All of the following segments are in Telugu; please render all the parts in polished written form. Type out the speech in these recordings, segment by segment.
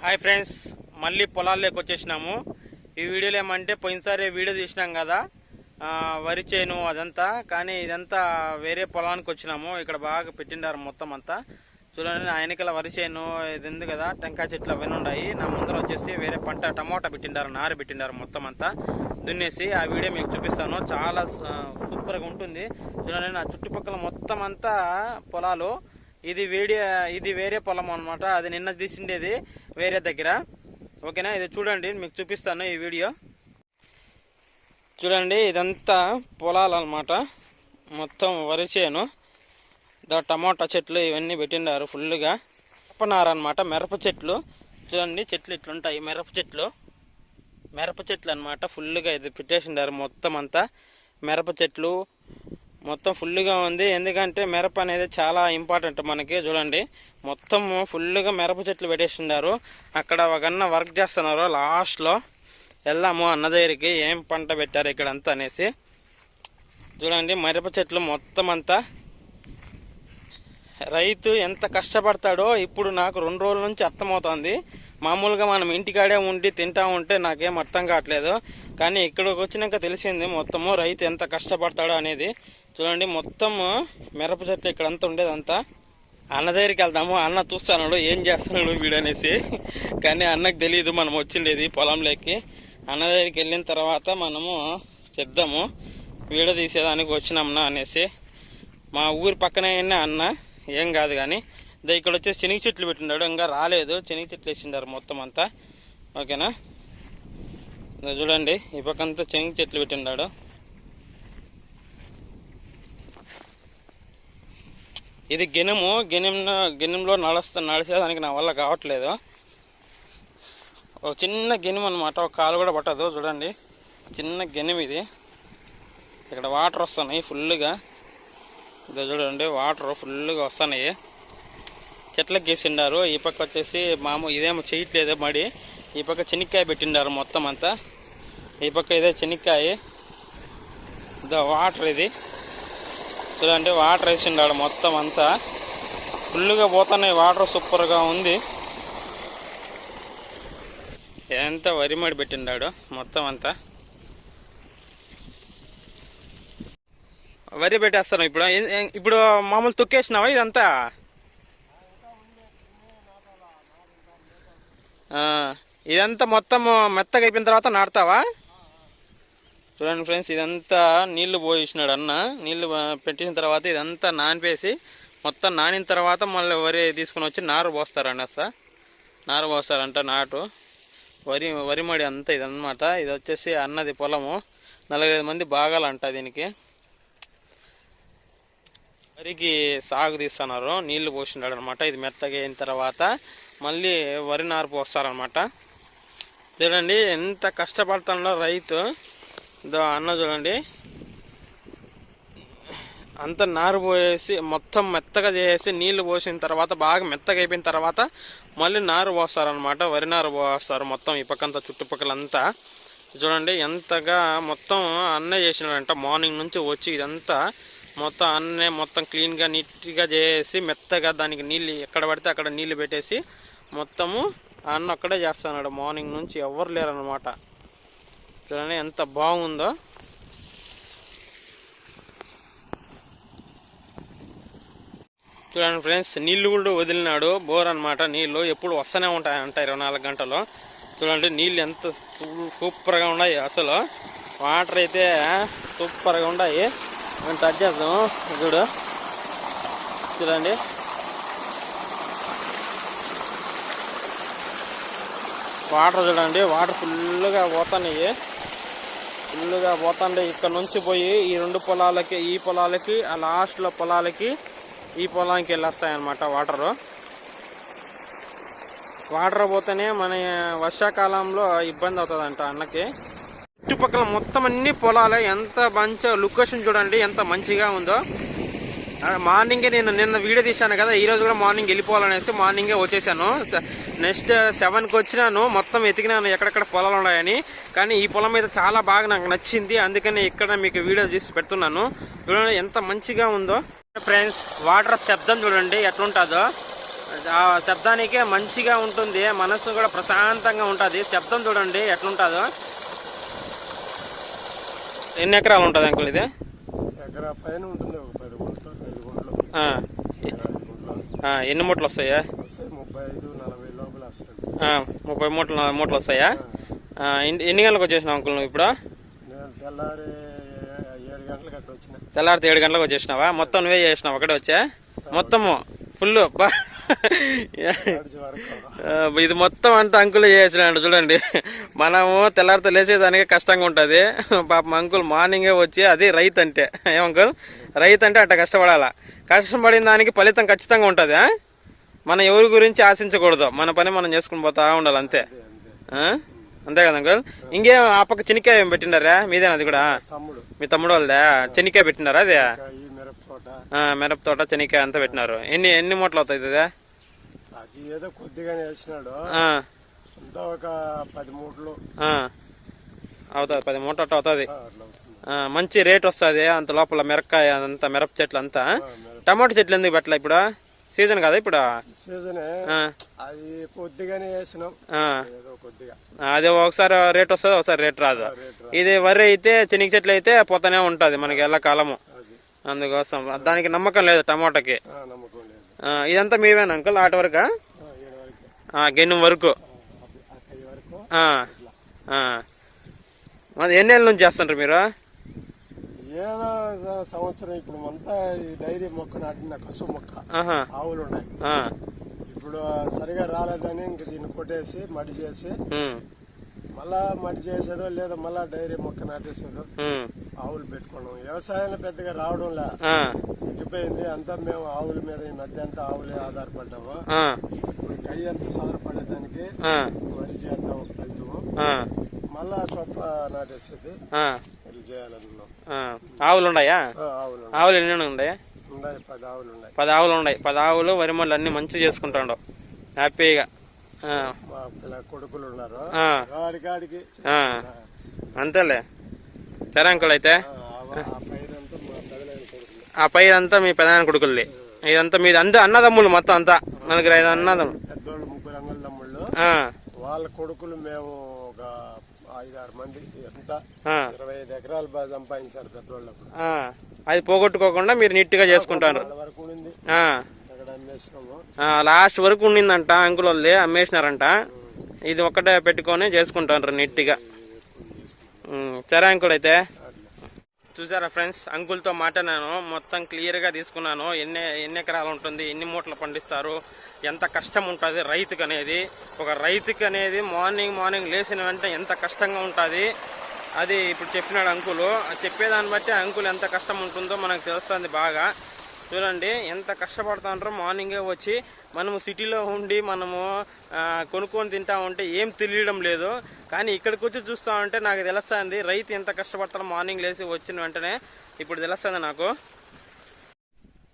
హాయ్ ఫ్రెండ్స్, మళ్ళీ పొలాల్లోకి వచ్చేసినాము. ఈ వీడియోలో ఏమంటే పోయినసారి వీడియో తీసినాం కదా వరి చేను అదంతా, కానీ ఇదంతా వేరే పొలానికి వచ్చినాము. ఇక్కడ బాగా పెట్టిండారు మొత్తం అంతా. చూడండి, ఆయనకల వరి చేను ఇది ఉంది కదా, టెంకాయ చెట్లు అవన్నీ ఉన్నాయి. నా ముందర వచ్చేసి వేరే పంట టమోటా పెట్టిండారు, నారు పెట్టిండారు మొత్తం అంతా దున్నేసి. ఆ వీడియో మీకు చూపిస్తాను, చాలా సూపర్గా ఉంటుంది. చూడండి, నా చుట్టుపక్కల మొత్తం అంతా పొలాలు. ఇది వేరే పొలం అనమాట. అది నిన్న తీసిండేది వేరే దగ్గర. ఓకేనా, ఇది చూడండి, మీకు చూపిస్తాను ఈ వీడియో. చూడండి, ఇదంతా పొలాలు అనమాట, మొత్తం వరి చేను. టమోటా చెట్లు ఇవన్నీ పెట్టిండారు ఫుల్గా. మిరపనార అనమాట, మిరప చెట్లు. చూడండి, చెట్లు ఇట్లుంటాయి, మిరప చెట్లు అనమాట. ఫుల్గా ఇది పెట్టేసిండారు మొత్తం అంతా. మిరప చెట్లు మొత్తం ఫుల్గా ఉంది, ఎందుకంటే మిరప అనేది చాలా ఇంపార్టెంట్ మనకి. చూడండి, మొత్తం ఫుల్గా మిరప చెట్లు పెట్టేస్తున్నారు. అక్కడ ఒక అన్న వర్క్ చేస్తున్నారు. లాస్ట్లో వెళ్దాము అన్న దగ్గరికి, ఏం పంట పెట్టారు ఇక్కడ అంతా అనేసి. చూడండి, మిరప చెట్లు మొత్తం అంతా. రైతు ఎంత కష్టపడతాడో ఇప్పుడు నాకు 2 రోజుల నుంచి అర్థమవుతుంది. మామూలుగా మనం ఇంటికాడే ఉండి తింటా ఉంటే నాకేం అర్థం కావట్లేదు, కానీ ఇక్కడికి వచ్చినాక తెలిసింది మొత్తము రైతు ఎంత కష్టపడతాడో అనేది. చూడండి, మొత్తం మిరప చెట్లు ఇక్కడంతా ఉండేదంతా. అన్న దగ్గరికి వెళ్దాము, అన్న చూస్తున్నాడు ఏం చేస్తున్నాడు వీడు అనేసి, కానీ అన్నకు తెలియదు మనం వచ్చిండేది పొలంలోకి. అన్న దగ్గరికి వెళ్ళిన తర్వాత మనము చెప్దాము వీడియో తీసేదానికి వచ్చినామన్నా అనేసి. మా ఊరి పక్కనే అన్న, ఏం కాదు కానీ. ఇక్కడ వచ్చేసి శనగ చెట్లు పెట్టినాడు, ఇంకా రాలేదు. శనగ చెట్లు వేసిండారు మొత్తం అంతా. ఓకేనా, చూడండి, ఈ పక్కంతా శనగ చెట్లు పెట్టినాడు. ఇది గెనుంలో నడిచేదానికి నా వల్ల కావట్లేదు. ఒక చిన్న గెనుము అనమాట, ఒక కాలు కూడా పట్టదు. చూడండి, చిన్న గెనుము ఇది. ఇక్కడ వాటర్ వస్తున్నాయి ఫుల్గా. ఇదో చూడండి, వాటర్ ఫుల్గా వస్తున్నాయి. చెట్లకు గీసిండారు. ఈ పక్క వచ్చేసి ఇదేమో చేయట్లేదు మడి. ఈ పక్క చెనిక్కాయ పెట్టిండారు మొత్తం అంతా. ఈ పక్క ఇదే చెనిక్కాయ. ఇదో వాటర్ ఇది. చూడండి, వాటర్ వేసిండాడు మొత్తం అంతా. ఫుల్గా పోతున్నాయి వాటర్, సూపర్గా ఉంది. ఎంత వరి మడి పెట్టిండాడు మొత్తం అంతా. వరి పెట్టేస్తాను ఇప్పుడు మామూలు తొక్కేసినావా ఇదంతా? ఇదంతా మొత్తం మెత్తగా అయిపోయిన తర్వాత నాటుతావా? చూడండి ఫ్రెండ్స్, ఇదంతా నీళ్లు పోయించినాడు అన్న. నీళ్లు పెట్టిన తర్వాత ఇదంతా నానిపేసి, మొత్తం నానిన తర్వాత మళ్ళీ వరి తీసుకుని వచ్చి నారు పోస్తారండి. నారు పోస్తారంట. నాటు వరి మడి అంతా ఇదన్నమాట. ఇది వచ్చేసి అన్నది పొలము. 4-5 మంది భాగాలంట దీనికి. వరికి సాగు తీస్తున్నారు, నీళ్లు పోసినాడు అనమాట. ఇది మెత్తగా అయిన తర్వాత మళ్ళీ వరి నారు పోస్తారనమాట. చూడండి, ఎంత కష్టపడుతున్నాడో రైతు. అన్న చూడండి, అంత నారు పోసేసి మొత్తం మెత్తగా చేసేసి నీళ్లు పోసిన తర్వాత బాగా మెత్తగా అయిపోయిన తర్వాత మళ్ళీ నారు పోస్తారనమాట. వరి నారు పోస్తారు మొత్తం ఈ పక్కంతా, చుట్టుపక్కలంతా. చూడండి, ఎంతగా మొత్తం అన్నే చేసినాడంట. మార్నింగ్ నుంచి వచ్చి ఇదంతా మొత్తం అన్నే మొత్తం క్లీన్గా నీట్గా చేసి మెత్తగా దానికి నీళ్ళు ఎక్కడ పడితే అక్కడ నీళ్లు పెట్టేసి మొత్తము అన్న అక్కడే చేస్తున్నాడు. మార్నింగ్ నుంచి ఎవరు లేరనమాట. చూడండి ఎంత బాగుందో. చూడండి ఫ్రెండ్స్, నీళ్లు కూడా వదిలినాడు. బోర్ అనమాట. నీళ్లు ఎప్పుడు వస్తూనే ఉంటాయంట 24 గంటలు. చూడండి, నీళ్ళు ఎంత సూపర్గా ఉన్నాయి అసలు. వాటర్ అయితే సూపర్గా ఉన్నాయి. మేము టచ్ చేద్దాము. చూడండి, వాటర్ చూడండి, వాటర్ ఫుల్గా పోతున్నాయి. ఇక్కడ నుంచి పోయి ఈ 2 పొలాలకి, ఈ పొలాలకి, ఆ లాస్ట్లో పొలాలకి, ఈ పొలానికి వెళ్ళొస్తాయన్నమాట వాటర్ పోతేనే మన వర్షాకాలంలో ఇబ్బంది అవుతుందంట అన్నకి. చుట్టుపక్కల మొత్తం అన్ని పొలాలే. ఎంత మంచి లొకేషన్ చూడండి, ఎంత మంచిగా ఉందో. మార్నింగే నిన్న వీడియో తీశాను కదా, ఈరోజు కూడా మార్నింగ్ వెళ్ళిపోవాలనేసి మార్నింగే వచ్చేసాను. నెక్స్ట్ 7కి వచ్చినాను, మొత్తం ఎతికినాను ఎక్కడెక్కడ పొలాలు ఉన్నాయని. కానీ ఈ పొలం మీద చాలా బాగా నాకు నచ్చింది, అందుకని ఇక్కడ మీకు వీడియో తీసి పెడుతున్నాను. చూడండి ఎంత మంచిగా ఉందో ఫ్రెండ్స్. వాటర్ శబ్దం చూడండి ఎట్లుంటుందో. ఆ శబ్దానికే మంచిగా ఉంటుంది, మనసు కూడా ప్రశాంతంగా ఉంటుంది. శబ్దం చూడండి ఎట్లుంటుందో. ఎన్ని ఎకరాలు ఉంటుంది అంకుల్ ఇది? ఎకరా పైన ఉంటుంది, ఒక 10 గుంటలు 5 గుంటలు. ఎన్ని మూటలు వస్తాయా? వస్తాయి 35-40 లోపల వస్తాయి. 30 మూటలు వస్తాయా? ఎన్ని గంటలకు వచ్చేసినావు అంకుల్ నువ్వు ఇప్పుడు? నేను తెల్లారి 7 గంటలకు అట్లా వచ్చిన. తెల్లారి 7 గంటలకు వచ్చేసినావా? మొత్తం నువ్వే చేసినావు ఒకటే వచ్చా? మొత్తము ఫుల్ ఇది మొత్తం అంతా అంకుల్ చేసినాడు చూడండి. మనము తెల్లారితో లేచేదానికి కష్టంగా ఉంటుంది, పాపం అంకుల్ మార్నింగే వచ్చి, అది రైతు అంటే. ఏమంకుల్, రైతు అంటే అట్లా కష్టపడాలా. కష్టపడిన దానికి ఫలితం ఖచ్చితంగా ఉంటుంది. మనం ఎవరి గురించి ఆశించకూడదు, మన పని మనం చేసుకుని పోతా ఉండాలి అంతే. అంతే కదా అంకుల్? ఇంకేం ఆ పక్క చెనిక్కాయ ఏం పెట్టినారా? మీదేనా అది కూడా? మీ తమ్ముడు వాళ్ళదా? చెనిక్కాయ పెట్టినారా? అదే మిరప తోట చెనిక్కాయ అంతా పెట్టినారు. ఎన్ని మూటలు అవుతాయి ఇది? అది ఏదో కొద్దిగానే వేసినాడు, ఒక 10 మూటలు అవుతుంది. 10 మూటలు అట్లా అవుతుంది. మంచి రేట్ వస్తుంది అంత లోపల. మిరపకాయ అంతా, మిరప చెట్లు అంతా. టమాటో చెట్లు ఎందుకు పెట్టలే? ఇప్పుడు సీజన్ కదా ఇప్పుడు? సీజనే, అది కొద్దిగానే వేసినాం. అదే ఒకసారి రేట్ వస్తుంది, ఒకసారి రేట్ రాదు. ఇది వరి అయితే, చెనిక చెట్లు అయితే పోతానే ఉంటది మనకి ఎలా కాలము. అందుకోసం దానికి నమ్మకం లేదు టమాటాకి. ఇదంతా మీవేనా అంకుల్? ఆట వరకు గెన్ను వరకు ఎన్నేళ్ళ నుంచి చేస్తుంటారు మీరు? ఏదో సంవత్సరం. ఇప్పుడు అంతా డైరీ మొక్క నాటిన, కసు మొక్క, ఆవులు ఉన్నాయి. ఇప్పుడు సరిగా రాలేదని ఇంక దీన్ని కొట్టేసి మడి చేసి మళ్ళా మడి చేసేదో లేదా మళ్ళా డైరీ మొక్క నాటేసేదో ఆవులు పెట్టుకున్నాం. వ్యవసాయంలో పెద్దగా రావడంలా, తగ్గిపోయింది అంతా. మేము ఆవుల మీద ఈ మధ్య అంతా ఆవులే ఆధారపడ్డాము. కై అంతా సదరపడేదానికి వరి చేద్దాం ఒక పెద్దము, మళ్ళా సొప్ప నాటేసేది చేయాలన్నాం. ఆవులు ఉన్నాయా? ఆవులు ఎన్ని ఉన్నాయి? 10 ఆవులు ఉన్నాయి. 10 ఆవులు ఉన్నాయి. 10 ఆవులు వరి మళ్ళీ అన్ని మంచి చేసుకుంటాడు హ్యాపీగా. కొడుకులు ఉన్నారు అంతేలే. సరే అంకుల్, అయితే ఆ పైరంతా మీ పెదనాన్న కొడుకులది. ఇదంతా మీది అన్నదమ్ములు మొత్తం అంతా? మనకి 5 అన్నదమ్ములు. పెద్దోళ్ళు 3 అన్నదమ్ముళ్ళు, వాళ్ళ కొడుకులు మేము ఒక 5-6 మంది. ఎంత 25 ఎకరాలు బాగా సంపాదించారు పెద్దోళ్ళప్పుడు. అది పోగొట్టుకోకుండా మీరు నీట్ గా చేసుకుంటారు. లాస్ట్ వరకు ఉండిందంట అంకుల్ వాళ్ళే, అమ్మేసినారంట. ఇది ఒక్కటే పెట్టుకొని చేసుకుంటారు నీట్ గా. సరే అంకుల్, అయితే చూసారా ఫ్రెండ్స్, అంకుల్తో మాట్లాడాను, మొత్తం క్లియర్గా తీసుకున్నాను. ఎన్ని ఎకరాలు ఉంటుంది, ఎన్ని మూటలు పండిస్తారు, ఎంత కష్టం ఉంటుంది రైతుకి అనేది. ఒక రైతుకి అనేది మార్నింగ్ లేచిన వెంటనే ఎంత కష్టంగా ఉంటుంది అది ఇప్పుడు చెప్పినాడు అంకులు. చెప్పేదాన్ని బట్టి అంకుల్ ఎంత కష్టం ఉంటుందో మనకు తెలుస్తుంది బాగా. చూడండి ఎంత కష్టపడుతుంటారో. మార్నింగే వచ్చి మనము సిటీలో ఉండి మనము కొనుక్కొని తింటా ఉంటే ఏం తెలియడం లేదు, కానీ ఇక్కడికి వచ్చి చూస్తూ ఉంటే నాకు తెలుస్తుంది రైతు ఎంత కష్టపడతారో. మార్నింగ్ లేచి వచ్చిన వెంటనే ఇప్పుడు తెలుస్తుంది నాకు.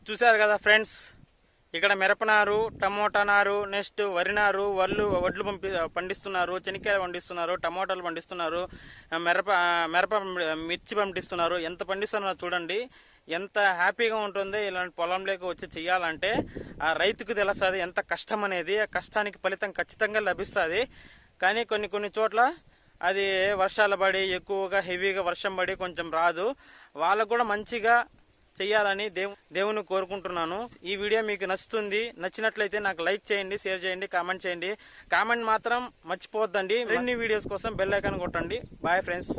చూశారు కదా ఫ్రెండ్స్, ఇక్కడ మిరపనారు, టమోటా నారు, నెక్స్ట్ వరి నారు, వడ్లు పండిస్తున్నారు, చెనిక్కాయలు పండిస్తున్నారు, టమోటాలు పండిస్తున్నారు, మిర్చి పండిస్తున్నారు. ఎంత పండిస్తున్నారు చూడండి. ఎంత హ్యాపీగా ఉంటుంది ఇలాంటి పొలంలోకి వచ్చి చెయ్యాలంటే. ఆ రైతుకు తెలుస్తుంది ఎంత కష్టం అనేది. ఆ కష్టానికి ఫలితం ఖచ్చితంగా లభిస్తుంది. కానీ కొన్ని చోట్ల అది వర్షాలు పడి ఎక్కువగా హెవీగా వర్షం పడి కొంచెం రాదు. వాళ్ళకు కూడా మంచిగా చెయ్యాలని దేవుని కోరుకుంటున్నాను. ఈ వీడియో మీకు నచ్చినట్లయితే నాకు లైక్ చేయండి, షేర్ చేయండి, కామెంట్ చేయండి. కామెంట్ మాత్రం మర్చిపోవద్దండి. మరిన్ని వీడియోస్ కోసం బెల్ ఐకాన్ కొట్టండి. Bye friends.